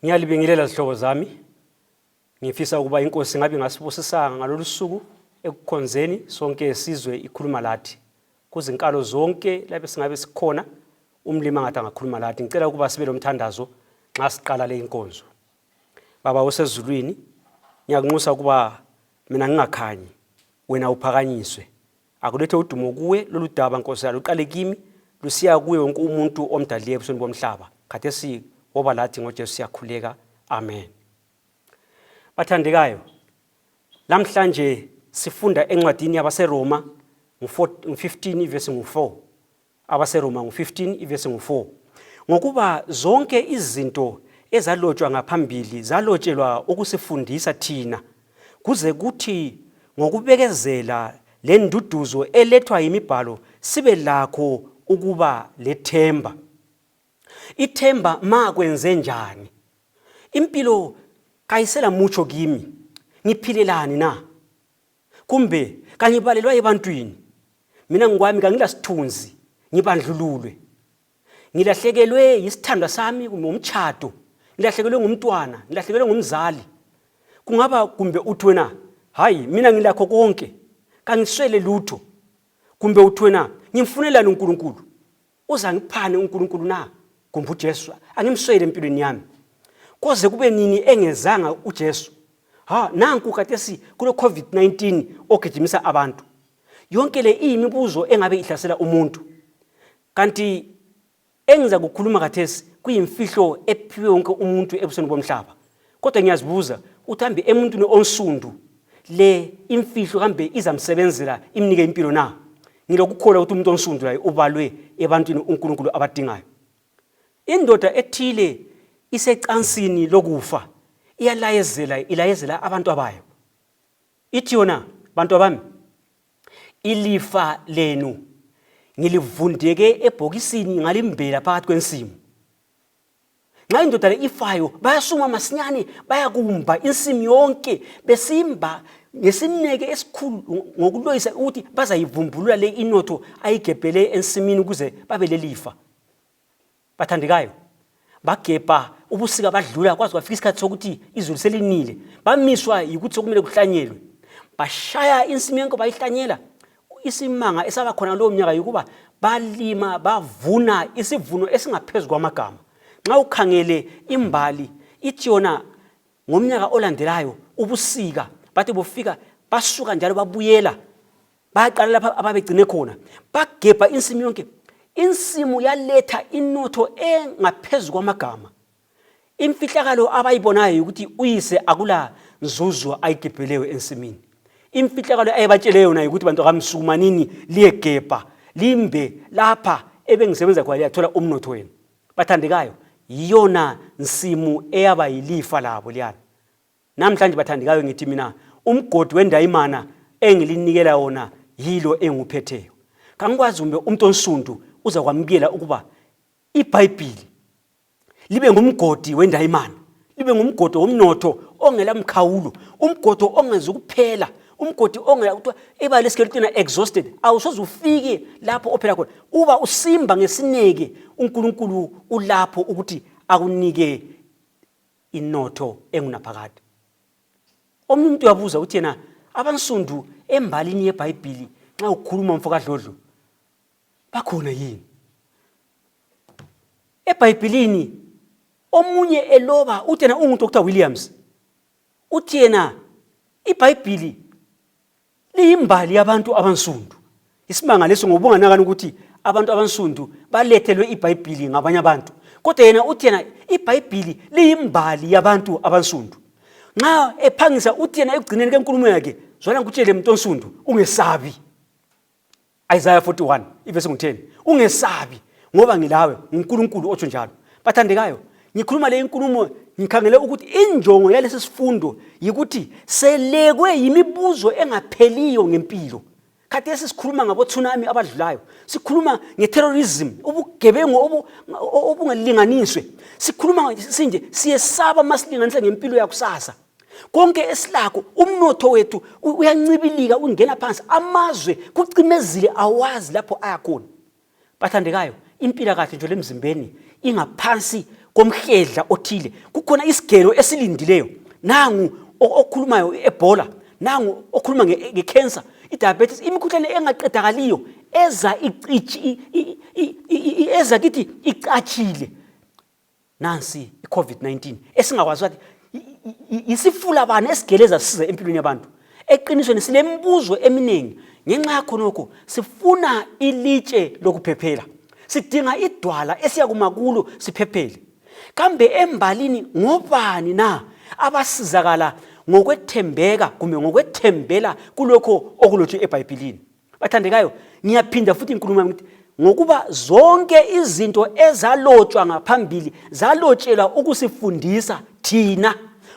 Ngiyalibingelela zihlobo zami. Ngifisa ukuba inkosi ngabe ngasibusisanga ngalolu suku ekukhonzeni sonke sizwe ikhuluma lathi. Kuzinkalo zonke lapho singabe sikhona umlimi angathi angakhuluma lathi. Ngicela ukuba sibe lomthandazo nxa siqala le inkonzo. Baba osezulwini, ngiyakunxusa ukuba mina ngingakhanyi, wena uphakanyiswe. Akulethe udumo kuwe lolu daba Nkosi yalo uqale kimi lusiya kuwe wonke umuntu omdaliye ebusweni bomhlaba. Khathesi woba lathi ngoJesu siyakhuleka. Amen. Bathandekayo, namhlanje sifunda encwadini yabaseRoma 15 verse 4. AbaseRoma 15 verse 4. Ngokuba zonke izinto ezalotshwa ngaphambili zalotshelwa ukusifundisa thina, kuze kuthi ngokubekezela le nduduzo elethwa yimibhalo sibe lakho ukuba lethemba. Ithemba makwenze njani? Impilo kayisela mucho kimi. Ngiphilelani na? Kumbe kangibalelwa ebantwini. Mina ngwami kangilasithunzi, ngibandlululwe. Ngilahlekelwe isithandwa sami kumbe umtshado. Ngilahlekelwe ngumntwana, ngilahlekelwe ngumzali. Kungaba kumbe uthi wena, hayi mina ngilakho konke, kangiswele lutho. Kumbe uthi wena, ngimfunelani uNkulunkulu? Uza ngiphane uNkulunkulu na? Kumbe uJesu angimswele empilweni yami. Koze kube nini engezanga uJesu? Nanku kathesi kulo COVID-19 ogijimisa abantu. Yonke le imibuzo engabe ihlasela umuntu. Kanti engiza kukhuluma kathesi kuyimfihlo ephiwe wonke umuntu ebusweni bomhlaba. Kodwa ngiyazibuza, uthambi emuntwini onsundu le imfihlo kambe izamsebenzela imnike impilo na? Ngilokukholwa ukuthi umuntu onsundu laye ubalwe ebantwini uNkulunkulu abadingayo. Indoda ethile isecansini lokufa ilayezela abantu abayo. Ithi yona, bantu bami, ilifa lenu ngilivundeke ebhokisini ngalimbela phakathi kwensimu. Nxa indoda le ifayo bayasuma masinyane bayakumba insimu yonke besimba ngesineke esikhulu ngokuloyisa ukuthi bazayivumbulula le inotho ayigebhele ensimini ukuze babe lelifa. Bathandekayo, bagebha ubusika badlula kwazi kwafika isikhathi sokuthi izulu selinile. Bamiswa ukuthi sokumele kuhlanyelwe. Bashaya insimu yonke bayihlanyela. Isimanga esaba khona lo mnyaka ukuba balima bavuna isivuno esingaphezulu kwamagama. Nxa ukhangele imbali ithi yona ngomnyaka olandelayo ubusika bathi bufika basuka njalo babuyela baqala lapha ababegcine khona bagebha insimu yonke. Insimu yaletha inotho engaphezulu kwamagama. Imfihlakalo abayibonayo ukuthi uyise akula nzuzu ayigebhelewe ensimini. Imfihlakalo ayibatshele yona ukuthi bantu akamsukumanini liyegebha limbe lapha ebengisebenza khona liyathola umnotho wenu. Bathandekayo, yiyona nsimu eyaba yilifa labo liyana. Namhlanje bathandekayo ngithi mina umgodi wendayimana engilinikela wona yilo enguphetheyo. Kangikwazi umbe umuntu onsundu uza kwamukela ukuba iBhayibheli libe ngumgodi wendayimana, libe ngumgodi womnotho ongela mkhawulo, umgodi ongeze ukuphela, umgodi ongela ukuthi eba lesikeletena exhausted. Awusoze ufike lapho ophela khona. Uba usimba ngesineke uNkulunkulu ulapho ukuthi akunike inotho engunaphakade. Umuntu uyabuza uthi yena abansundu embalini yeBhayibheli nxa ukhuluma mfoka Dlodlo bakhona yini? EBhayibhelini omunye eloba uthi yena unguDr. Williams. Uthi yena iBhayibheli liyimbali yabantu abansundu. Isimanga leso ngobunganakani ukuthi abantu abansundu balethelwe iBhayibheli ngabanye abantu. Kodwa yena uthi yena iBhayibheli liyimbali yabantu abansundu. Nxa ephangisa uthi yena ekugcineni kwenkulumo yakhe, zwana ngikutshele umuntu onsundu, ungesabi. Isaiah 41 verse 10. Ungesabi ngoba ngilawe, uNkulunkulu otsho njalo. Bathandekayo, ngikhuluma le inkulumo ngikhangele ukuthi injongo yalesi sifundo yikuthi selekwe yimibuzo engapheliyo ngempilo. Khathesi sikhuluma ngabo tsunami abadlulayo. Sikhuluma ngeterrorism, ubugebengu obungalinganiswe. Sikhuluma sinje siyesaba masilinganisa ngempilo yakusasa. Konke esilakho umnotho wethu uyancibilika ungena phansi, amazwe kucimezile awazi lapho ayakhona. Bathandekayo, impila kahle nje lemzimbeni ingaphansi komhledla othile kukhona isigelo esilindileyo nangu okhulumayo eBola nangu okhuluma ngecancer idiabetes imikhuhlane engaqedakaliyo eza kithi icachile nansi iCovid-19 esingakwazi ukuthi isifula bani esigeleza size empilweni yabantu eqinisweni silembuzo eminingi ngenxa yakho nokho sifuna ilitshe lokuphephela sidinga idwala esiyakumakulo siphephele kambe embalini ngobani na abasizakala ngokwethembeka kumbe ngokwethembela kulokho okulotshwe eBhayibhelini bathandekayo ngiyaphinda futhi inkulumo yami ngokuba zonke izinto ezalotshwa ngaphambili zalotshelwa ukusifundisa thina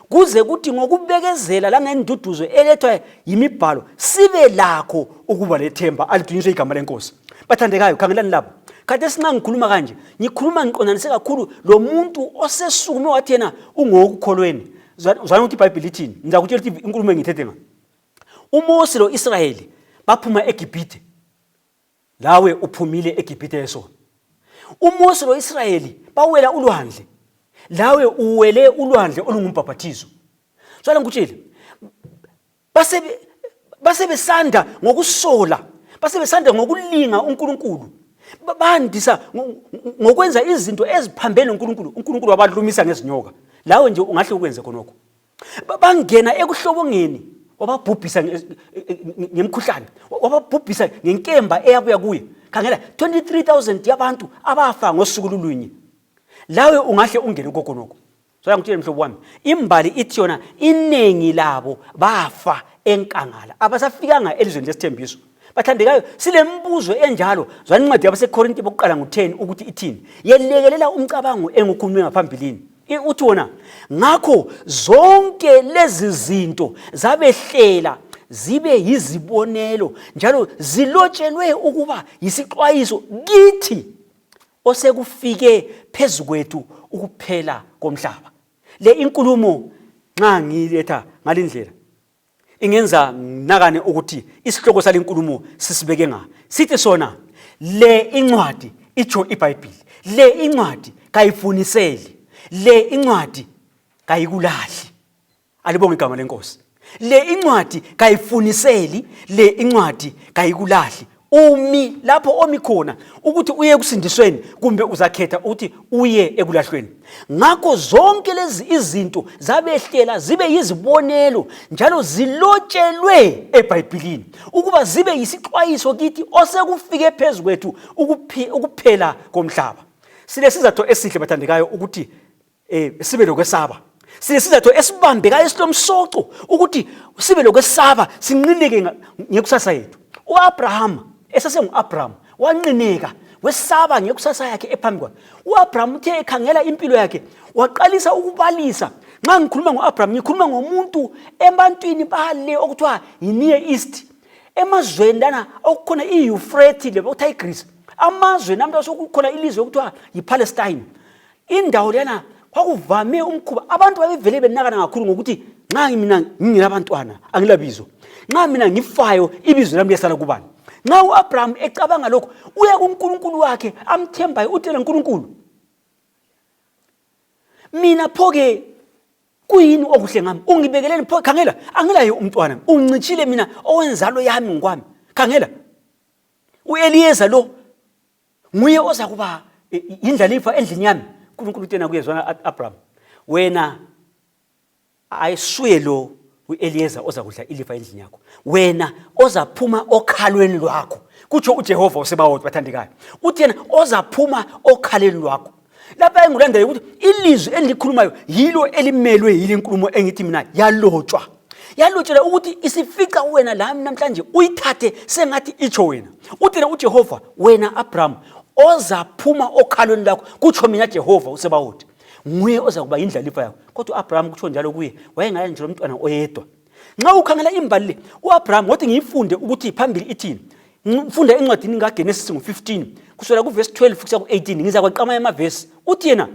kuze kuthi ngokubekezela la ngenduduzo elethwa yimibhalo sibe lakho ukuba lethemba alidunyiswe igama lenkosi bathandekayo khangelani lapho kade singa ngikhuluma kanje ngikhuluma ngiqondanise kakhulu lo muntu osesukume wathi yena ungokukholweni zwana ukuthi iBhayibheli ithini ngizakutshela ukuthi inkulumo engithethe nga uMose lo Israyeli baphuma eGibhithe lawe uphumile eGibhithe yesona uMose lo Israyeli bawela ulwandle lawe uwele ulwandle olungumbhabhathizo zwana ngikutshela basebesanda ngokusola basebesanda ngokulinga uNkulunkulu bandisa ngokwenza izinto eziphambene uNkulunkulu wabadlumisa ngezinyoka lawe nje ungahle ukwenze khonokho bangena ekuhlobongeni wababhubhisa ngemkhuhlane wababhubhisa ngenkemba eyabuya kuye khangela 23,000 yabantu abafa ngosuku lulunye lawe ungahle ungene kokonoko so ngikutshela mhlobo wami imbali ithi yona inengi labo bafa enkangala abasafikanga elizweni lesithembiso bathandekayo silembuzo enjalo zwana incwadi yabaseKorinti bokuqala ngo10 ukuthi ithini yelekelela umcabango engukhulume ngaphambilini uthi wona ngakho zonke lezi zinto zabehlela zibe yizibonelo njalo zilotshelwe ukuba yisixwayiso kithi osekufike phezukwethu ukuphela komhlaba le inkulumo nxa ngiletha ngalindlela ingenza nakane ukuthi isihloko salenkulumo sisibeke nga sithi sona le incwadi icho iBhayibheli le incwadi kayifuniseli le incwadi kayikulahli alibonge igama lenkosi le incwadi kayifuniseli le incwadi kayikulahli umi lapho omi khona ukuthi uye kusindisweni kumbe uzakhetha ukuthi uye ekulahlweni ngakho zonke lezi izinto zabehlela zibe yizibonelo njalo zilotshelwe eBhayibhelini ukuba zibe yisixwayiso kithi osekufike phezukwethu ukuphela komhlaba silesizatho esihle bathandekayo ukuthi sibe lokwesaba silesizatho esibambekayo esilomsoco ukuthi sibe lokwesaba sinqineke ngekusasa yethu uAbraham esasengu-Abraham wanqineka wesaba ngekusasa yakhe ephambi kwakhe uAbraham uthe ekhangela impilo yakhe waqalisa ukubalisa nxa ngikhuluma ngoAbraham ngikhuluma ngomuntu ebantwini bale okuthiwa yiNear East emazweni lana okukhona iEuphrates lebokuthiwa iGreece amazwe namhla sokukhona ilizwe okuthiwa yiPalestine indawo lena kwakuvame umkhuba abantu babevele benakana kakhulu ngokuthi nxa mina ngingilabantwana angilabizo nxa mina ngifayo ibizo lami liyasala kubani nxa uAbraham ecabanga lokho uya kuNkulunkulu wakhe amthembayo uthi uNkulunkulu mina phoke kuyini okuhle ngami ungibekeleni pho khangela angilayo umntwana uncitshile mina owenzalo yami ngokwami khangela uEliyeza lo nguye ozakuba indlalifa endlini yami uNkulunkulu utena kuyezwana Abraham wena ayisuye lo uEliyeza ozakudla ilifa endlini yakho wena ozaphuma okhalweni lwakho kutsho uJehova uSebawothi bathandekayo uthi yena ozaphuma okhalweni lwakho lapha engulandela ukuthi ilizwi endikhulumayo yilo elimelwe yile nkulumo engithi mina yalotshelwa ukuthi isifica wena lami namhlanje uyithathe sengathi icho wena uthi uJehova wena Abraham ozaphuma okhalweni lakho kutsho mina Jehova uSebawothi nguye ozakuba indlalifa yakho kodwa uAbraham kutsho njalo kuye wayengala nje umntwana oyedwa nxa ukhangela imbali le uAbraham wathi ngiyifunde ukuthi phambili ithini ngifunda encwadini kaGenesis ngo15 kusukela kuverse 12 kuya ku18 ngizakwaqama emavesi uthi yena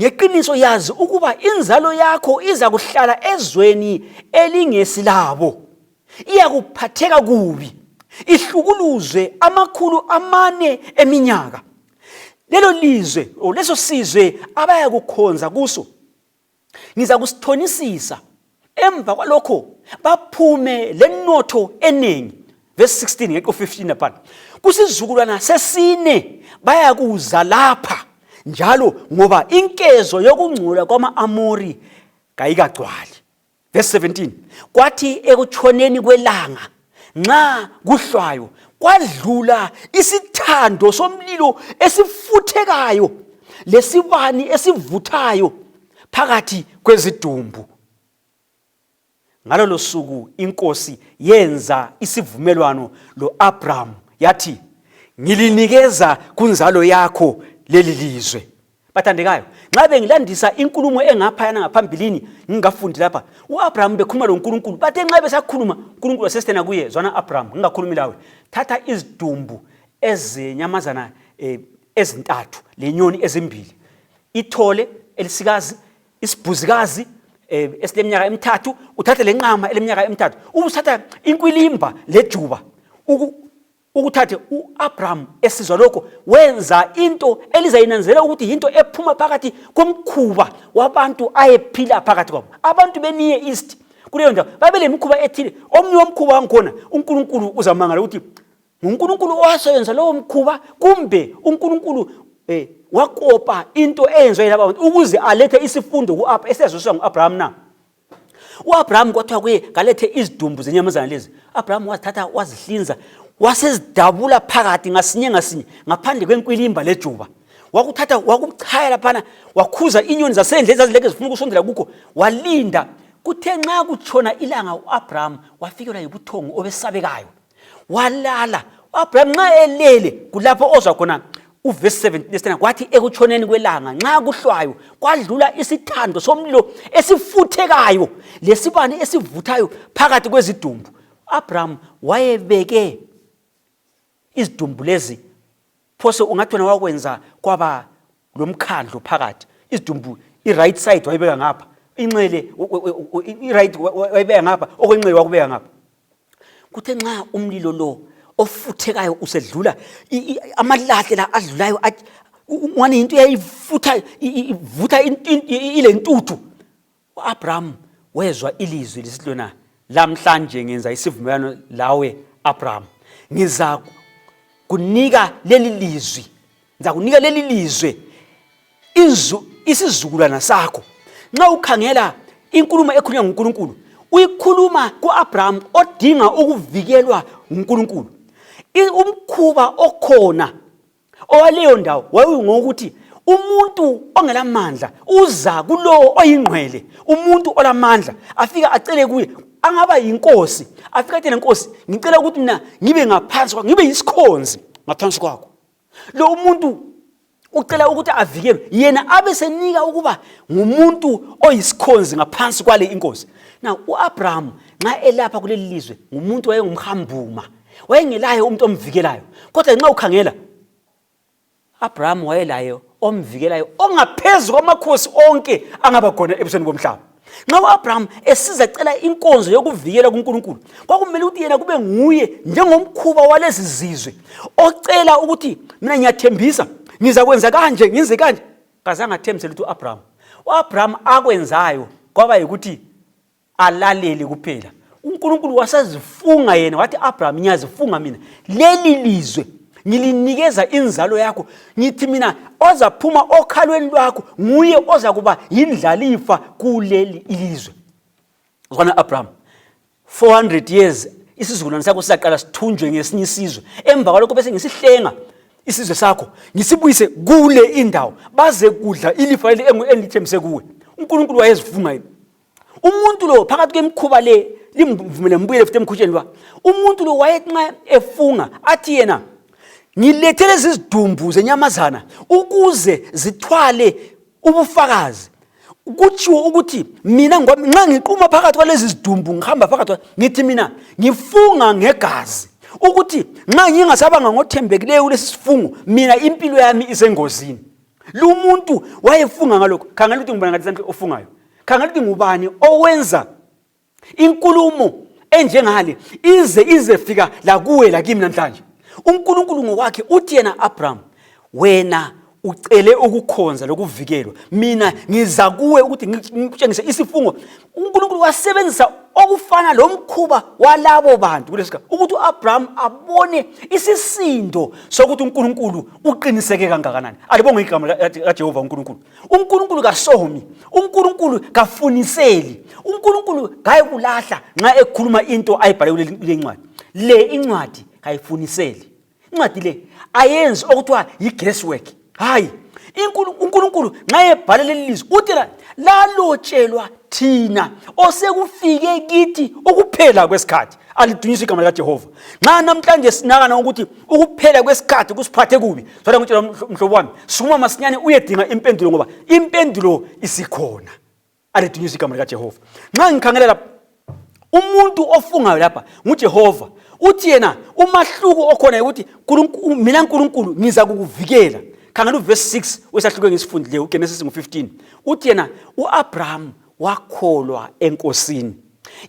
ngeqiniso yazi ukuba inzalo yakho iza kuhlala ezweni elingesilabo iyakuphatheka kubi ihlukuluzwe amakhulu 4 eminyaka lelo lizwe leso sizwe abaya kukhonza kuso ngiza kusithonisisa. Emva kwalokho baphume lenotho eningi. Verse 16 ngeke 15 lapha. Kusizukulwana sesine baya kuza lapha njalo ngoba inkezo yokungcola kwama-Amori kayikagcwali. Verse 17. Kwathi ekutshoneni kwelanga nxa kuhlwayo kwadlula isithando somlilo esifuthekayo lesibani esivuthayo phakathi kwezidumbu. Ngalolo suku inkosi yenza isivumelwano lo-Abraham yathi ngilinikeza kunzalo yakho leli lizwe. Bathandekayo, nxa bengilandisa inkulumo engaphayana ngaphambilini ngingafundi lapha, u-Abraham bekhuluma lo nkulunkulu, bathe nxa besakhuluma uNkulunkulu wasesitena kuye, zwana Abraham ngingakhulumi lawe, thatha izidumbu ezenyamazana ezintathu lenyoni ezimbili, ithole elisikazi, isibhuzikazi esileminyaka emithathu, uthathe lenqama eleminyaka emithathu, ubusathatha inkwilimba lejuba. Ukuthathe u-Abraham esizwa lokho wenza into elizayinanzela ukuthi into ephuma phakathi komkhuba wabantu ayephila phakathi kwabo. Abantu be-Near East kuleyo ndawo babele imikhuba ethile. Omnye womkhuba wangikhona uNkulunkulu uzamangala ukuthi uNkulunkulu owasebenza lowo mkhuba kumbe uNkulunkulu wakopa into eyenzwe yilabo abantu ukuze alethe isifundo esiyazwisiswa ngu-Abraham na. U-Abraham kwathiwa kuye kalethe izidumbu zenyamazana lezi. Abraham wathatha wazihlinza wasezidabula phakathi ngasinye ngasinye ngaphandle kwenkwilimba lejuba. Wakuthatha wakuchaya laphana wakhuza inyoni zasendle ezazileke zifuna ukusondela kukho walinda. Kuthe nxa kutshona ilanga u-Abraham wafikelwa yibuthongo obesabekayo walala. U-Abraham nxa elele kulapho ozwa khona uverse 17 kwathi ekutshoneni kwelanga nxa kuhlwayo kwadlula isithando somlilo esifuthekayo lesibani esivuthayo phakathi kwezidumbu. Abraham wayebeke izidumbu lezi phose ungathona wakwenza kwaba lomkhandlo phakathi. Izidumbu i-right side wayebeka ngapha, inxele i-right wayebeka ngapha, okwenxele wakubeka ngapha. Kuthe nxa umlilo lo ofuthekayo usedlula amalahle la adlulayo ngani into yayivutha ivutha ile ntuthu. U-Abraham wezwa ilizwi lesihlona, lamhlanje ngenza isivumelwano lawe Abraham, ngiza kunika leli lizwi, ngiza kunika leli lizwe isizukulwana sakho. Nxa ukhangela inkulumo ekhulunywa nguNkulunkulu uyikhuluma ku-Abraham odinga ukuvikelwa nguNkulunkulu. Umkhuba okhona owaleyo ndawo wayungokuthi umuntu ongelamandla uza kulowo oyingqwele, umuntu olamandla afika acele kuye, angaba yinkosi, afika athe lenkosi ngicela ukuthi mina ngibe ngaphansi kwakho, ngibe yisikhonzi ngaphansi kwakho. Lo umuntu ucela ukuthi avikelwe yena abesenika ukuba ngumuntu oyisikhonzi ngaphansi kwale inkosi. Now u-Abraham nxa elapha kuleli lizwe ngumuntu wayengumhambuma, wayengelaye umuntu omvikelayo. Kodwa nxa ukhangela Abraham wayelayo omvikelayo ongaphezulu kwamakhosi onke angaba khona ebusweni bomhlaba. Nxa u-Abraham esiza cela inkonzo yokuvikela kuNkulunkulu, kwakumele ukuthi yena kube nguye njengomkhuba walezi zizwe ocela ukuthi mina ngiyathembisa ngizakwenza kanje ngize kanje. Kazange athembise lutho u-Abraham. U-Abraham akwenzayo kwaba yikuthi alalele kuphela. uNkulunkulu wasazifunga yena wathi Abraham ngiyazifunga mina leli lizwe ngilinikeza inzalo yakho, ngithi mina ozaphuma okhalweni lwakho nguye oza kuba yindlalifa kuleli ilizwe. Zwana Abraham 400 years isizukulwane sakho siyaqala sithunjwe ngesinye isizwe, emva kwalokho bese ngisihlenga isizwe sakho ngisibuyise kule indawo baze kudla ilifa elithembise kuwe. uNkulunkulu wayezifunga yena. Umuntu lo phakathi kwemkhuba le limvumele mbuyele futhi emkhutsheni lwa, umuntu lo wayethi efunga athi yena ngilethele izidumbu zenyamazana ukuze zithwale ubufakazi, kutshiwo ukuthi mina nxa ngiqhuma phakathi kwalezi zidumbu ngihamba phakathi ngithi mina ngifunga ngegazi ukuthi nxa ngingasabanga ngothembekileyo kulesi sifungo mina impilo yami isengozini. Lo muntu wayefunga ngalokho. Khangela ukuthi ngubani ngathi sanhle ofungayo, khangela ukuthi ngubani owenza inkulumo enjengale ize fika la kuwe la kimi namhlanje. uNkulunkulu ngokwakhe uthi yena Abraham, wena ucele ukukhonza lokuvikelwa, mina ngiza kuwe ukuthi ngikutshengise isifungo. uNkulunkulu wasebenzisa okufana lomkhuba walabo bantu kulesika ukuthi uAbraham abone isisindo sokuthi uNkulunkulu uqiniseke kangakanani. Alibonge igama kaJehova uNkulunkulu. uNkulunkulu kasomi, uNkulunkulu kafuniseli, uNkulunkulu kayikulahla nxa ekhuluma into ayibhale kule incwadi. Le incwadi kayifuniseli. Incwadi le ayenzi okuthiwa yi-guesswork. Hayi, uNkulunkulu nxa ebhale leli lizwi uthi lalotshelwa thina osekufike kithi ukuphela kwesikhathi. Alidunyiswe igama likaJehova. Nxa namhlanje sinakana ukuthi ukuphela kwesikhathi kusiphathe kubi, kodwa ngitshela mhlobo wami, sukuma masinyane uyedinga impendulo ngoba impendulo isikhona. Alidunyiswe igama likaJehova. Nxa ngikhangela lapha umuntu ofungayo lapha nguJehova. Uthi yena umahluko okhona ukuthi mina uNkulunkulu ngiza kukuvikela. Khangela uverse 6 wesahluko ngisifundileyo uGenesis 15. Uthi yena uAbraham wakholwa enkosini,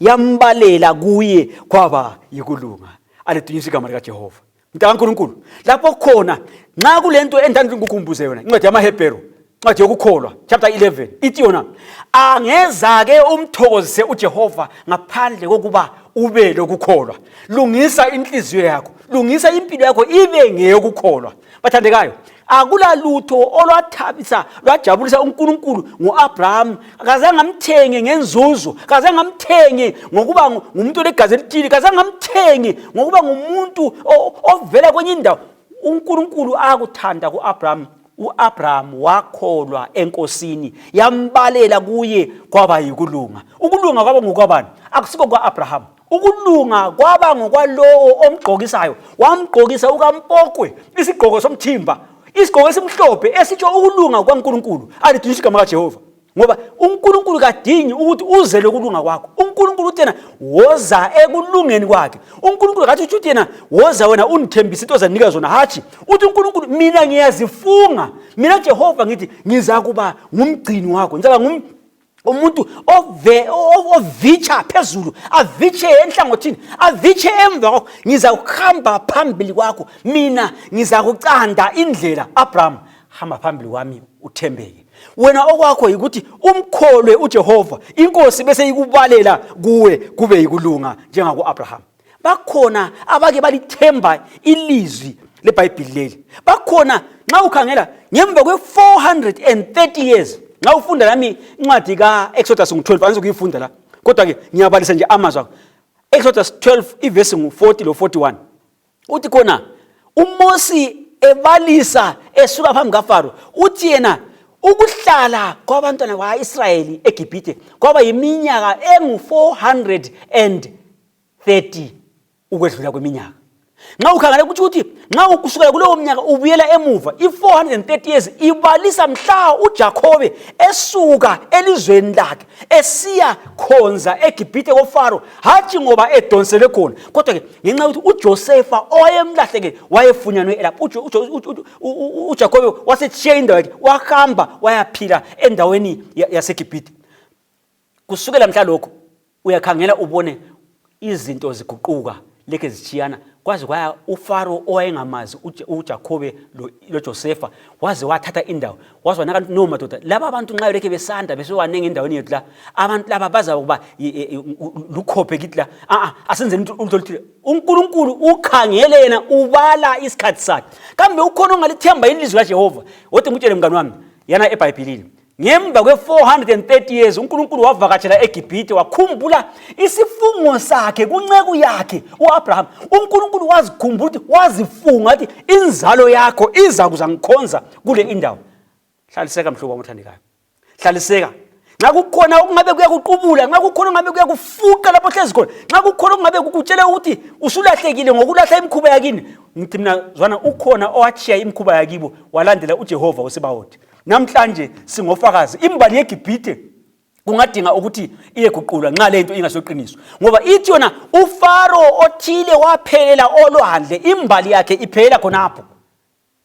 yambalela kuye kwaba yikulunga. Alidunyiswe igama likaJehova. Mntaka kaNkulunkulu, lapho khona nxa kulento endandini ngikukhumbuze yona, incwadi yamaHebheru, incwadi yokukholwa chapter 11, ithi yona angeza ke umthokozise uJehova ngaphandle kokuba ube lokukholwa. Lungisa inhliziyo yakho, lungisa impilo yakho ibe ngeyokukholwa. Bathandekayo, akula lutho olwathabisa lwajabulisa uNkulunkulu ngoAbraham. Akazange amthenge ngenzuzo, akazange amthenge ngokuba ngumuntu olegazi elithile, akazange amthenge ngokuba ngumuntu ovela kwenye indawo. uNkulunkulu akuthanda kuAbraham. uAbraham wakholwa enkosini, yambalela kuye kwaba yikulunga. Ukulunga kwaba ngokwabani? Akusiko kwaAbraham. Ukulunga kwaba ngokwalowo omgqokisayo. Wamgqokisa ukampokwe isigqoko somthimba, isigqoko esimhlophe esitsho ukulunga kwaNkulunkulu. Alidunyiswe igama likaJehova. Ngoba uNkulunkulu kadingi ukuthi uze lokulunga kwakho. uNkulunkulu uthena woza ekulungeni kwakhe. uNkulunkulu kathi uthi yena woza wena unithembise into ozanika zona. Hathi uthi uNkulunkulu mina ngiyazifunga, mina Jehova ngithi ngiza kuba ngumgcini wakho, ngizaba umuntu ovitsha phezulu, avitshe enhlangothini, avitshe emva kwakho, ngiza kuhamba phambili kwakho, mina ngiza kucanda indlela. Abraham, hamba phambili kwami uthembeke. Wena okwakho yikuthi umkholwe uJehova, inkosi bese ikubalela kuwe kube yikulunga njengakuAbraham. Bakhona abake balithemba ilizwi leBhayibheli leli. Bakhona nxa ukhangela ngemva kwe430 years, nxa ufunda nami incwadi kaExodus 12 anizokuyifunda la, kodwa ke ngiyabalisa nje amazwi akho. Exodus 12 iverse 40 lo 41. Uthi khona uMosi ebalisa esuka phambi kaFaro, uthi yena ukuhlala kwabantwana baIsrayeli eGibhithe kwaba yiminyaka engu430 ukwedlula kweminyaka. Nxa ukhangela ukuthi nxa ukusukela kuleyo minyaka ubuyela emuva, i430 years ibalisa mhla uJakobe esuka elizweni lakhe esiya khonza eGibhithe koFaro, hathi ngoba edonsele khona, kodwa ke ngenxa ukuthi uJosepha owayemlahleke wayefunyanwe lapho. uJakobe wasetshiya indawo yakhe wahamba wayaphila endaweni yaseGibhithe. Kusukela mhla lokho uyakhangela ubone izinto ziguquka leke zitshiyana, kwaze kwaya uFaro owayengamazi uJakobe loJosepha, waze wathatha indawo, waze wanaka no madoda laba abantu nxa leke besanda besowanenge endaweni yethu la, abantu laba baza kuba lukhophe kithi la. Asenze into oluthile. uNkulunkulu ukhangele yena ubala isikhathi sakhe. Kambe ukhona ongalithemba ilizwi laJehova? Wothi ngitshele mngani wami, yana eBhayibhelini ngemva kwe430 years uNkulunkulu wavakatshela eGibhithe, wakhumbula isifungo sakhe kunceku yakhe uAbraham. uNkulunkulu wazikhumbula ukuthi wazifunga ukuthi inzalo yakho iza kuza ngikhonza kule indawo. Hlaliseka mhlobo wami othandekayo, hlaliseka. Nxa kukhona okungabe kuyakuqubula, nxa kukhona okungabe kuyakufuqa lapho hlezi khona, nxa kukhona okungabe kukutshela ukuthi usulahlekile ngokulahla imikhuba yakini, ngithi mina zwana ukhona owatshiya imikhuba yakibo walandela uJehova weSebawoti. Namhlanje singofakazi imbali yeGibhithe kungadinga ukuthi iyeguqulwa nxa lento ingasoqiniswa, ngoba ithi yona uFaro othile waphelela olwandle, imbali yakhe iphelela khonapho.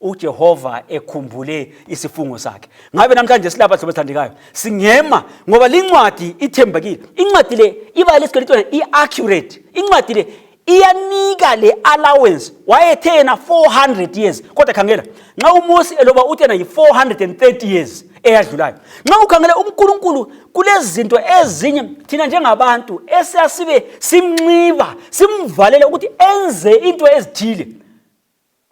uJehova ekhumbule isifungo sakhe. Ngabe namhlanje silapha hlobo esithandekayo singema ngoba lincwadi ithembekile. Incwadi le iba lesikele iaccurate. Incwadi le iyanika le allowance wayethe yena 400 years kodwa khangela nxa uMose eloba uthi yena yi430 years eyadlulayo. Nxa ukhangela uNkulunkulu kulezinto ezinye thina njengabantu esiyasibe simnxiba simvalele ukuthi enze into ezithile.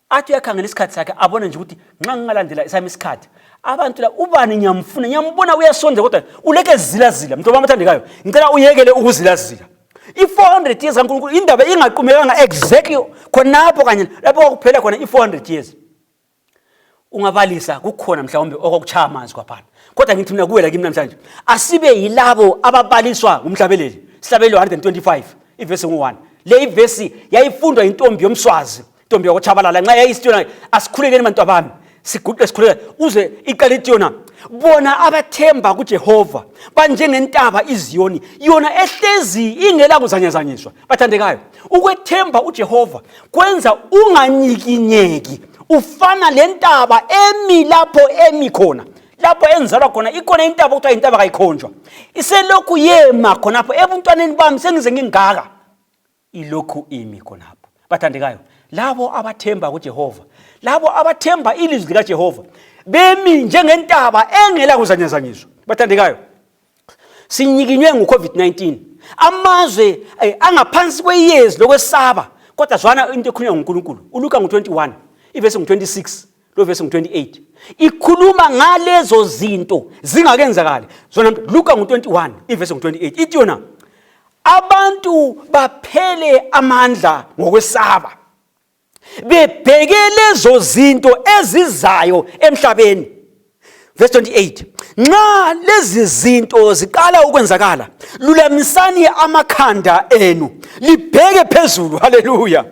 Athi uyakhangela isikhathi sakhe abone nje ukuthi nxa ngingalandela isami isikhathi abantu la ubani nyamfuna nyambona uyasonda kodwa uleke zilazila mntoba amathandekayo ngicela uyekele ukuzilazila. I400 years kaNkulunkulu indaba ingaqhumekanga exactly khonapho kanye lapho kuphela khona i400 years. Ungabalisa kukhona mhlawumbe okuchaya amanzi kwaphana. Kodwa ngithi mina kuwela kimi namhlanje asibe yilabo ababaliswa umhlabeleli. Sihlabelelo 125 ivesi 1. Le ivesi yayifundwa intombi yomswazi, intombi yakochabalala nxa yayisitshona asikhulekeni bantu abami. Siguqe sikhuleka uze iqalithi yona bona abathemba kuJehova banjengentaba iZiyoni yona ehlezi ingela kuzanyazanyiswa. Bathandekayo ukwethemba uJehova kwenza unganyikinyeki ufana lentaba emi lapho emi khona lapho enzalwa khona ikhona intaba okuthiwa intaba kayikhonjwa iselokhu yema khonapho ebuntwaneni bami sengize ngingaka ilokhu imi khonapho. Bathandekayo labo abathemba kuJehova labo abathemba ilizwi likaJehova bemi njengentaba engela kuzanyazanyiswa. Bathandekayo sinyikinywe nguCovid-19 amazwe angaphansi kweyezi lokwesaba kodwa zwana into ekhulunywa nguNkulunkulu uLuka 21 ivesi 26 lo vesi 28 ikhuluma ngalezo zinto zingakenzakali zona. Luka 21 ivesi 28 ithi yona abantu baphele amandla ngokwesaba bebheke lezo zinto ezizayo emhlabeni. Verse 28 nxa lezi zinto ziqala ukwenzakala lulamisani amakhanda enu libheke phezulu. Haleluya,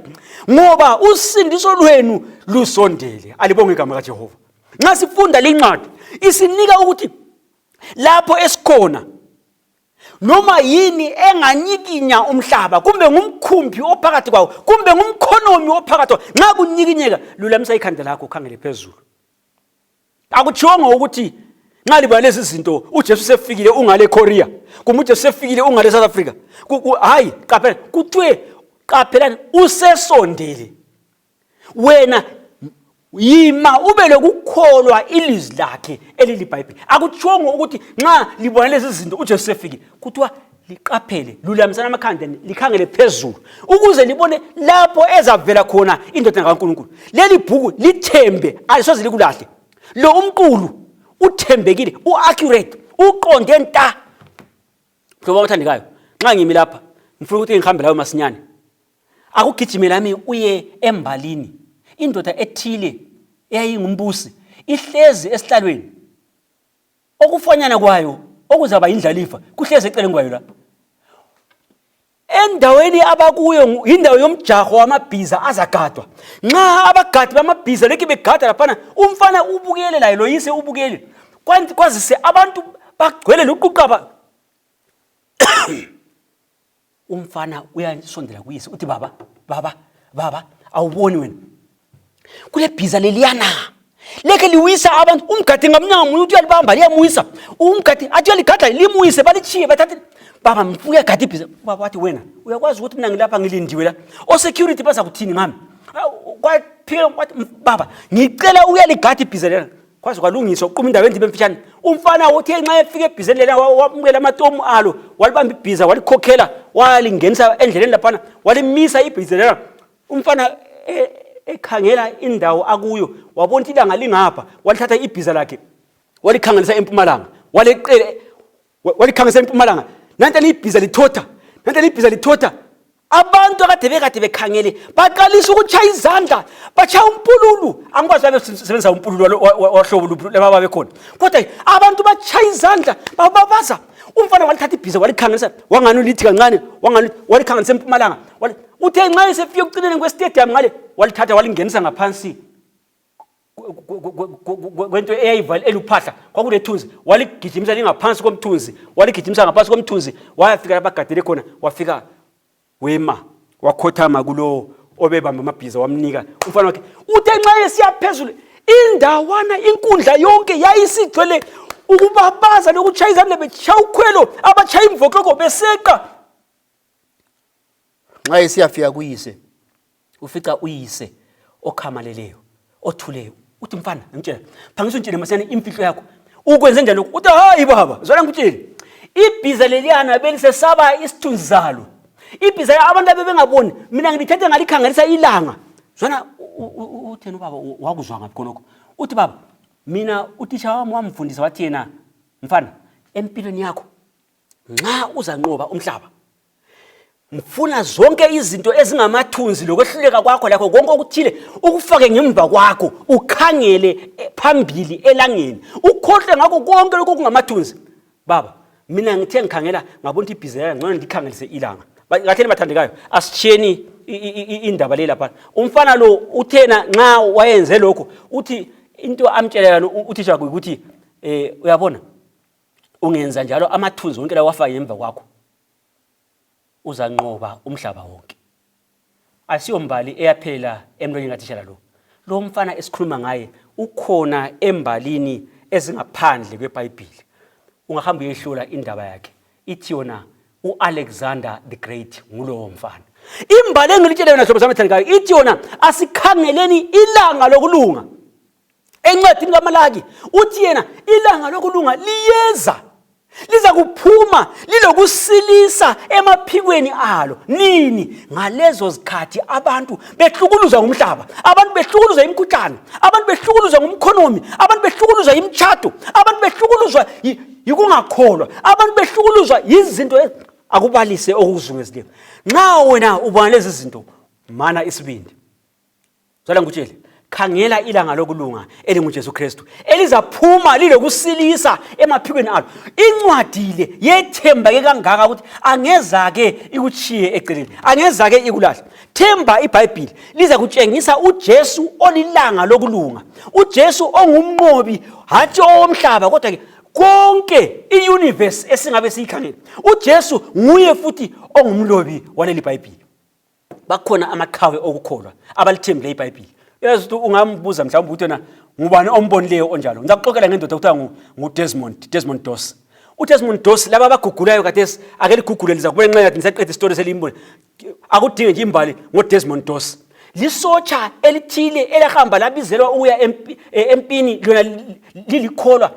ngoba usindiso lwenu lusondele. Alibonge igama kaJehova. Nxa sifunda le ncwadi isinika ukuthi lapho esikhona noma yini enganyikinya umhlaba kumbe ngumkhumbi ophakathi kwawo kumbe ngumkhonomi ophakathi nxa kunyikinyeka lulamisa ikhanda lakho khangele phezulu. Akuchonga ukuthi nxa liba lezi zinto uJesu sefikile ungale Korea kumbe uJesu sefikile ungale South Africa hayi qaphela kuthiwe qaphelani usesondele wena yima ube lokukholwa ilizwi lakhe eliliBhayibheli. Akuchonga ukuthi nxa libona lezi zinto uJesu sefikile kuthiwa liqaphele lulamisana amakhanda likhangele phezulu ukuze libone lapho ezavela khona indodana kaNkulunkulu. Leli bhuku lithembe alisoze likulahle. Lo umqulu uthembekile uaccurate uqonde nta. Ngoba bathandekayo nxa ngimi lapha ngifuna ukuthi ngihambe lawo masinyane akugijimela ami uye embalini indoda ethile eyayingumbusi ihlezi esihlalweni okufanyana kwayo okuzaba indlalifa kuhlezi eceleni kwayo la endaweni abakuyo indawo yomjaho wamabhiza azagadwa. Nxa abagadi bamabhiza leki begada laphana umfana ubukele laye loyise ubukele kwazise abantu bagcwele loquqaba umfana uyasondela kuyise uthi baba awuboni wena kule bhiza leliyana leke liwisa abantu umgadi ngamnyama umuntu uyalibamba liyamwisa umgadi athi uyaligada limwise balichiye bathathi baba mfuya gadi ibhiza. Baba wathi wena uyakwazi ukuthi mina ngilapha ngilindiwe la o-security baza kuthini ngami kwaphela wathi baba ngicela uyaligada ibhiza lena kwazi kwalungiswa uqhuma indawo endibe mfishane. Umfana uthi nxa efike ebhizeni lena wamukela amatomu alo walibamba ibhiza walikhokhela walingenisa endleleni laphana walimisa ibhiza lena. Umfana ekhangela indawo akuyo wabona ilanga lingapha walithatha ibhiza lakhe walikhangelisa empumalanga walikhangelisa empumalanga nanti libhiza lithotha abantu akade bekhangele baqalisa ukuchaya izandla bachaya umpululu. Angikwazi babesebenza umpululu wahlobo luphi laba bekhona kodwa abantu bachaya izandla bababaza. Umfana walithatha ibhiza walikhangelisa wangani ulithi kancane walikhangelisa empumalanga uthe nxa esefike ukucineni kwestadium ngale walithatha walingenisa ngaphansi kwento eyayivale eluphahla kwakulethunzi waligijimisa lingaphansi komthunzi waligijimisa ngaphansi komthunzi wayafika abagadele khona wafika wema wakhothama kulo obebamba amabhiza wamnika umfana wakhe. Uthe nxa esiya phezulu indawana inkundla yonke yayisigcwele ukubabaza lokuchaya izandla bechaya ukhwelo abachaya imvokoko beseqa nxa esiyafika kuyise ufica uyise okhamaleleyo othuleyo uthi mfana ngitshela phangisa untshele masiyane imfihlo yakho ukwenze njani lokho uthi hayi baba zwana ngitshele ibhiza leliyana belisesaba isithunzi zalo ibhiza abantu abebengaboni mina ngilithethe ngalikhangelisa ilanga zwana uthena ubaba wakuzwa ngaphi khonokho uthi baba mina uthisha wami wamfundisa wathi yena mfana empilweni yakho nxa uzanqoba umhlaba mfuna zonke izinto ezingamathunzi lokwehluleka kwakho lakho konke okuthile ukufake ngemva kwakho ukhangele phambili elangeni ukhohle ngakho konke lokho kungamathunzi baba mina ngithe ngikhangela ngabona ibhiza yami ngcono ndikhangelise ilanga ngatheni bathandekayo asitsheni indaba le lapha umfana lo uthena nxa wayenze lokho uthi into amtshela uthisha ukuthi uyabona ungenza njalo amathunzi wonke lawo wafaka ngemva kwakho uzanqoba umhlaba wonke asiyombali eyaphela emlonyeni kathisha lo mfana esikhuluma ngaye ukhona embalini ezingaphandle kweBhayibheli ungahamba uyehlola indaba yakhe ithi yona uAlexander the Great ngulowo mfana imbali engilitshela yona hlobo sami thandekayo ithi yona asikhangeleni ilanga lokulunga encwadini kaMalaki uthi yena ilanga lokulunga liyeza liza kuphuma lilokusilisa emaphikweni alo nini ngalezo zikhathi abantu behlukuluzwa ngumhlaba abantu behlukuluzwa imkhuhlane abantu behlukuluzwa ngumkhonomi abantu behlukuluzwa imitshato abantu behlukuluzwa yikungakholwa abantu behlukuluzwa izinto akubalise okuzungezileyo nxa wena ubona lezi zinto mana isibindi zala ngutshele khangela ilanga lokulunga elinguJesu Kristu elizaphuma lilokusilisa emaphikweni alo incwadi le yethembeke kangaka ukuthi angeza ke ikuchiye eceleni angeza ke ikulahle themba iBhayibheli liza kutshengisa uJesu olilanga lokulunga uJesu ongumnqobi hathi omhlaba kodwa ke konke iuniverse esingabe siyikhangela uJesu nguye futhi ongumlobi waleli Bhayibheli bakhona amaqhawe okukholwa abalithembile iBhayibheli yazi ungambuza mhlawumbe ukuthi wena ngubani ombonileyo onjalo ngizakuxoxela ngendoda okuthiwa nguDesmond Doss uDesmond Doss laba abagugulayo kade ake ligugule liza kubenxa yathi ngisaqeda istory selimbone akudinge nje imbali ngoDesmond Doss lisotsha elithile elahamba labizelwa ukuya empini lona lilikholwa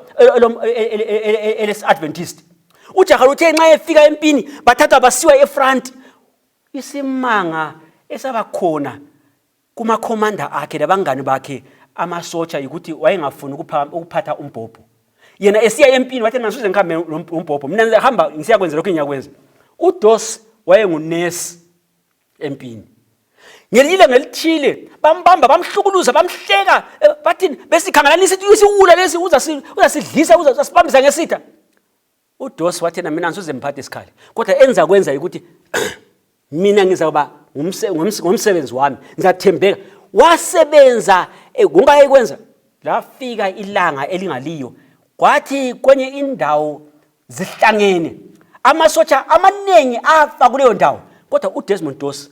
elesi-Adventist ujaha uthe nxa efika empini bathatha basiwa efront isimanga esabakhona kumakhomanda akhe labangani bakhe amasotsha ukuthi wayengafuni ukuphatha umbhobho yena esiya empini wathi ngasuze ngikhambe umbhobho mina ngihamba ngisiya kwenza lokho engiyakwenza uDoss wayengunesi empini ngelile ngelithile bambamba bamhlukuluza bamhleka bathi besikhangelanisa isiwula lesi uzasidlisa uzasibambisa ngesitha uDoss wathi mina ngisuze mphathe isikhali kodwa enza kwenza ukuthi mina ngizaba ngomsebenzi wami ngizathembeka wasebenza kungayikwenza lafika ilanga elingaliyo kwathi kwenye indawo zihlangene amasotsha amaningi afa kuleyo ndawo kodwa uDesmond Doss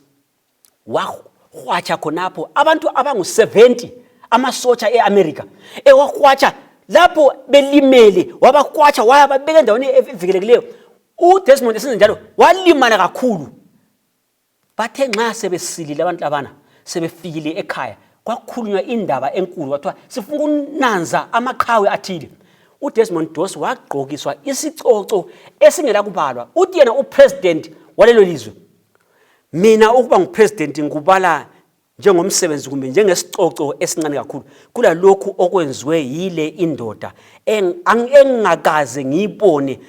wahwatsha khonapho abantu abangu-70 amasotsha eAmerica ewahwatsha lapho belimele wabahwatsha wayababeka endaweni evikelekileyo uDesmond esenze njalo walimala kakhulu bathe nxa sebesilile abantu labana sebefikile ekhaya kwakhulunywa indaba enkulu wathiwa sifuna ukunanza amaqhawe athile uDesmond Doss wagqokiswa isicoco esingela kubalwa uthi yena upresident walelo lizwe mina ukuba ngupresident ngubala njengomsebenzi kumbe njengesicoco esincane kakhulu kula lokhu okwenziwe yile indoda engakaze ngiyibone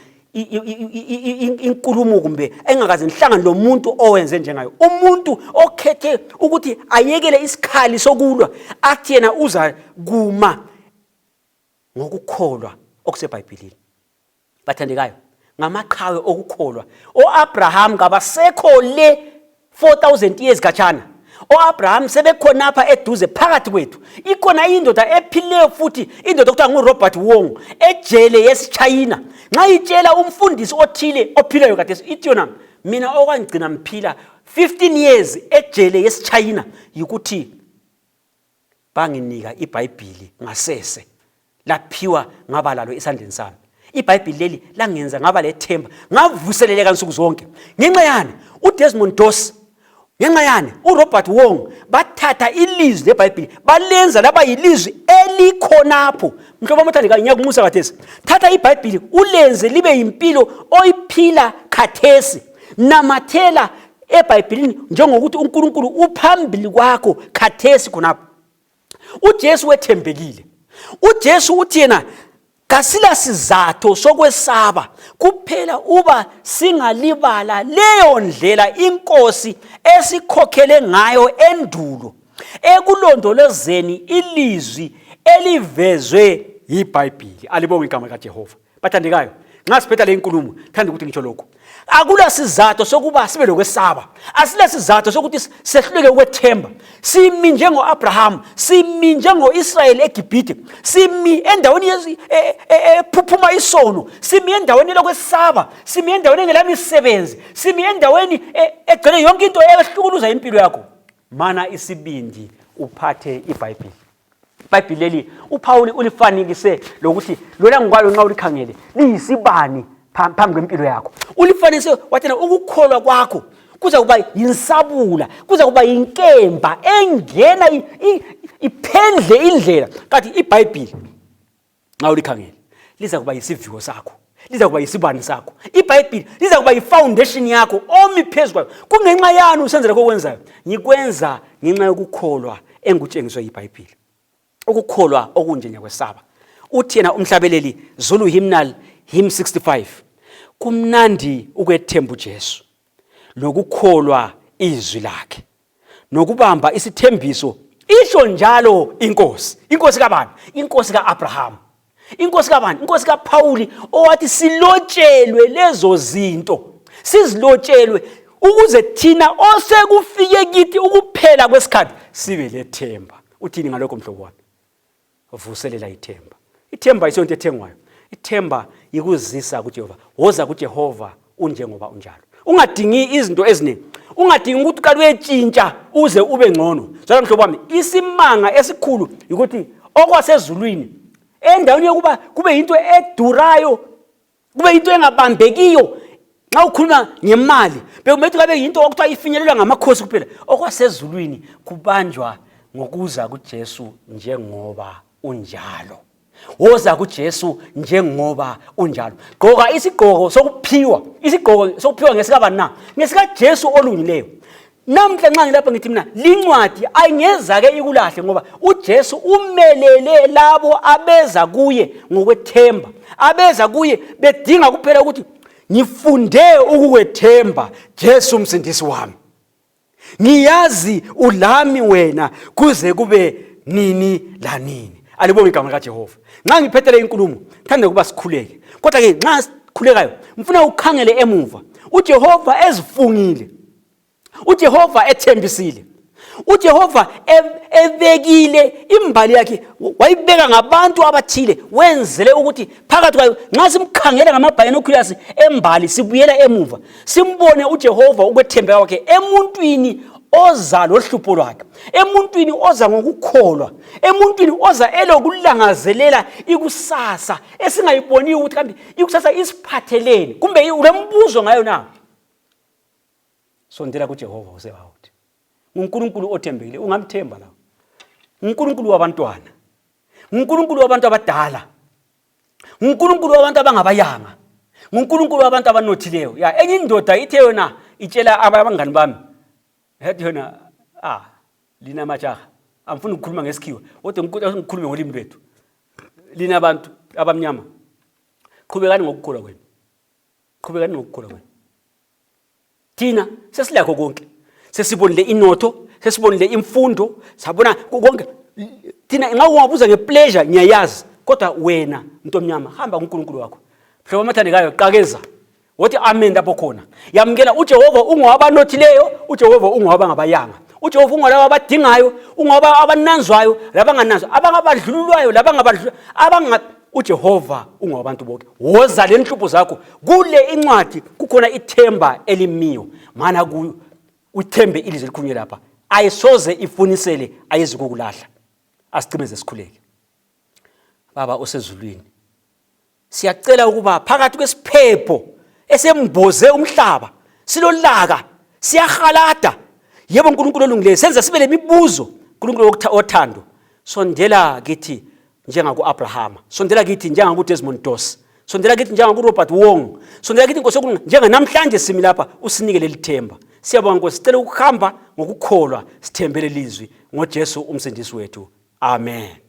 inkulumo kumbe engakaze ngihlangane lomuntu owenze njengayo umuntu okhethe ukuthi ayekele isikhali sokulwa athi yena uza kuma ngokukholwa okuseBhayibhelini bathandekayo ngamaqhawe okukholwa oAbraham kabasekho le 4000 years kachana oAbraham sebekhonapha eduze phakathi kwethu ikhona indoda ephileyo futhi indoda okuthiwa nguRobert Wong ejele yesiChina nxa itshela umfundisi othile ophileyo kade ithi yona mina okwangigcina mphila 15 years ejele yesiChina yikuthi banginika iBhayibheli ngasese laphiwa ngabalalo esandleni sami iBhayibheli leli langenza ngaba lethemba ngavuseleleka insuku zonke ngenxa yani uDesmond Doss ngenxa yani uRobert Wong bathatha ilizwi leBhayibheli balenza laba yilizwi elikhonapho. Mhlobo omthandekayo ngiyakumusa kathesi, thatha iBhayibheli ulenze libe yimpilo oyiphila kathesi. Namathela eBhayibhelini njengokuthi uNkulunkulu uphambili kwakho kathesi khonapho. uJesu wethembekile. uJesu uthi yena kasila sizatho sokwesaba kuphela uba singalibala leyo ndlela iNkosi esikhokhele ngayo endulo ekulondolozeni ilizwi elivezwe yiBhayibheli. Alibonge igama likaJehova. Bathandekayo, nxa siphetha le nkulumo thanda ukuthi ngitsho lokho. Akula sizatho sokuba sibe lokwesaba. Asila sizatho sokuthi sehluleke ukwethemba. Simi njengoAbraham, simi njengoIsrael eGibhite, simi endaweni ephuphuma isono, simi endaweni lokwesaba, simi endaweni engelamisebenzi, simi endaweni egcwele yonke into ehlukuluza impilo yakho. Mana isibindi uphathe iBhayibheli. iBhayibheli leli uPaul ulifanekise lokuthi lona ngokwalo nxa ulikhangele liyisibani phambi kwempilo yakho. Ulifanise wathina ukukholwa kwakho kuza kuba yinsabula, kuza kuba inkemba engena iphendle indlela. Kanti iBhayibheli nxa ulikhangele liza kuba yisiviko sakho, liza kuba yisibani sakho. iBhayibheli liza kuba yifoundation yakho omi phezulu. Kungenxa yani usenzela kokwenzayo? Ngikwenza ngenxa yokukholwa engutshengiswe yiBhayibheli. Ukukholwa okunje nyakwesaba. Uthi yena umhlabeleli Zulu hymnal hymn 65, kumnandi ukwethemba uJesu lokukholwa izwi lakhe nokubamba isithembiso isho njalo inkosi. Inkosi kabani? Inkosi kaAbraham. Inkosi kabani? Inkosi kaPauli owathi silotshelwe lezo zinto, sizilotshelwe ukuze thina osekufike kithi ukuphela kwesikhathi sibe lethemba. Uthini ngalokho mhlobo wami? Vuselela ithemba. Ithemba isonto ethengwayo. Ithemba yikuzisa kuJehova. Woza kuJehova unjengoba unjalo. Ungadingi izinto eziningi. Ungadingi ukuthi kalwetshintsha uze ube ngcono. Njalo mhlobo wami, isimanga esikhulu ukuthi okwasezulwini endaweni yokuba kube into edurayo, kube into engabambekiyo. Nxa ukhuluma ngemali, bekumethi kabe into okuthiwa ifinyelelwa ngamakhosi kuphela. Okwasezulwini kubanjwa ngokuza kuJesu njengoba unjalo. Woza kuJesu njengoba unjalo. Gqoka isigqoko sokuphiwa. Isigqoko sokuphiwa ngesikaba na? Ngesika Jesu olungileyo. Namhla nxa ngilapha ngithi mina lincwadi ayingeza ke ikulahle ngoba uJesu umelele labo abeza kuye ngokwethemba. Abeza kuye bedinga kuphela ukuthi ngifunde ukukwethemba Jesu umsindisi wami. Ngiyazi ulami wena kuze kube nini lanini. Alibonge igama likaJehova. Nxa ngiphethele inkulumo thanda kuba sikhuleke. Kodwa ke nxa sikhulekayo mfuna ukhangele emuva. uJehova ezifungile. uJehova ethembisile. uJehova ebekile imbali yakhe wayibeka ngabantu abathile wenzele ukuthi phakathi kwayo nxa simkhangela ngamabinoculars embali sibuyela emuva simbone uJehova ukwethembeka kwakhe emuntwini oza lohlupho lwakhe, emuntwini oza ngokukholwa, emuntwini oza elokulangazelela ikusasa esingayiboni ukuthi kambe ikusasa isiphatheleni kumbe ulembuzo ngayo na. Sondela kuJehova usebawuthi uNkulunkulu othembekile ungamthemba lawo. uNkulunkulu wabantwana, uNkulunkulu wabantu abadala, uNkulunkulu wabantu abangabayanga, uNkulunkulu wabantu abanothileyo. Ya enye indoda ithe yona itshela abangani bami yathi yona lina majaha amfuna ukukhuluma ngesikhiwa kodwa ngikhulume ngolimi lwethu. Lina abantu abamnyama qhubekani ngokukholwa kwenu. Qhubekani ngokukholwa kwenu. Thina sesilakho konke. Sesibonile inotho, sesibonile imfundo, sabona konke. Thina nxa ungabuza ngepleasure ngiyayazi, kodwa wena umuntu omnyama hamba kuNkulunkulu wakho. Mhlobo amathandekayo qakeza. Wothi amen lapho khona. Yamkela uJehova ungowabanothileyo, uJehova ungowabangabayanga. uJehova ungolabo abadingayo, ungowaba abananzwayo, labangananzwa, abangabadlululwayo, labangabadlulwa, uJehova ungowabantu bonke. Woza lenhlupho zakho. Kule incwadi kukhona ithemba elimiyo. Mana kuyo uthembe ilizwe likhulunywe lapha. Ayisoze ifunisele ayizukulahla. Asicimeze sikhuleke. Baba osezulwini, siyacela ukuba phakathi kwesiphepho esemboze umhlaba silolaka siyahalada Yebo uNkulunkulu olungileyo, senza sibe lemibuzo uNkulunkulu othando. Sondela kithi njengaku-Abrahama, sondela kithi njengaku-Desmond Doss, sondela kithi njengaku-Robert Wong, sondela kithi Nkosi njenganamhlanje simi lapha, usinike leli themba. Siyabonga Nkosi, sicela ukuhamba ngokukholwa, sithembele lizwi ngoJesu umsindisi wethu. Amen.